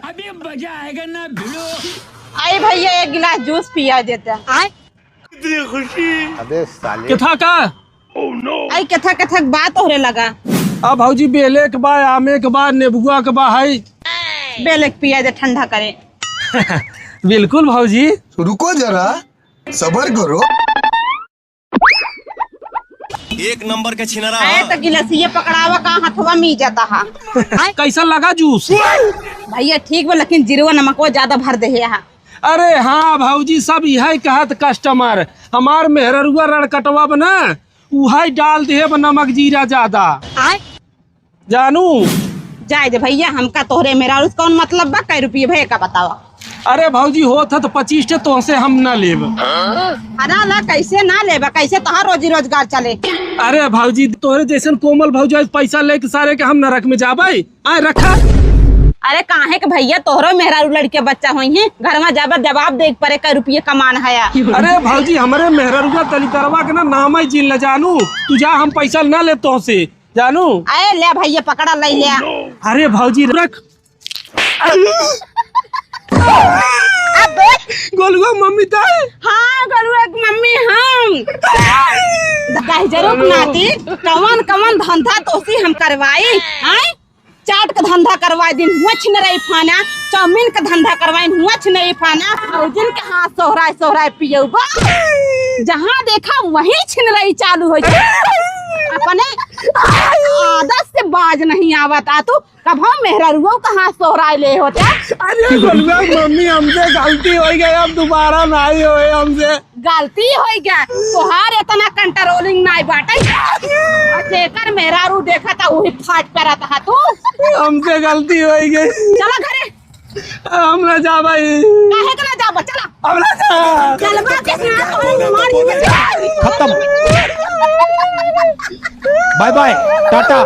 अभी मजा आएगा ना भिड़ो। आई भैया एक गिलास जूस पिया देते आए। इतनी खुशी। अबे साले कथा का आई कथा कथा बात होने लगा। अब भौजी बेले के बा, आमे के बा, नेबुआ के बा है। बेलेक पिया दे ठंडा करे। बिल्कुल भौजी। रुको जरा सबर करो। एक नंबर के छिनरा आए तो गिलासिये पकड़ावा का हथवा मी जाता हा। कैसा लगा जूस? भैया ठीक बा लेकिन जीरवा नमकवा ज्यादा भर दे है। अरे हाँ भौजी, सब यही कहत कस्टमर। हमार मेहररुआ रड़कटवा बना उहाई डाल दे नमक जीरा ज्यादा। आए जानू जाए दे भैया, हमका तोहरे मेरा उस कौन मतलब बा? कै रुपये भैया का बतावा। अरे भौजी होत है तो 25 टे तो से हम ना लेब। अरे ला कैसे ना लेबा, कैसे तहार रोजी रोजगार चले। अरे भौजी तोहरे जैसन कोमल भौजी पैसा लेके सारे के हम नरक में जाबे। आए रखा। अरे काहे के भैया तोहरो मेहरारू लड़के बच्चा हुई है, घर में जाबर जवाब देख पड़े कै रुपये कमान है। अरे भौजी हमारे मेहररुआ तलितरवा के ना नाम ही जिल जानू। तू जा, हम पैसा ना ले तो से जानू। अरे ले भैया पकड़ा ले लिया। अरे भौजी रख। गोलुआ मम्मी ताई। हाँ गोलुआ की मम्मी हम। जरूर नाती कवन कवन धंधा तोसी हम करवाई। आए चाट का धंधा करवाई दिन हुआ छिन रही फाना, चाउमीन का धंधा करवाई हुआ छिन रही फाना, और जिनके हाथ सोहराय सोहराय पियौबा जहाँ देखा वहीं छिन रही चालू हो अपने आदत से बाज नहीं आवता। तू कब हम मेहरारुओं का हाथ सोहराय ले होता। अरे गोलुआ मम्मी हमसे गलती हो गई, अब दोबारा नहीं होए हमसे। गलती हो गया तोहार इतना कंट्रोलिंग नहीं बाटे। जेकर मेहरारू देखा था वही फाट पे रहता है तू। हमसे गलती हो गई। चला घरे। हम ना जा भाई। काहे के ना जाबा, चला हम ना जा। चलबा के साथ मार खत्म। Bye bye Tata.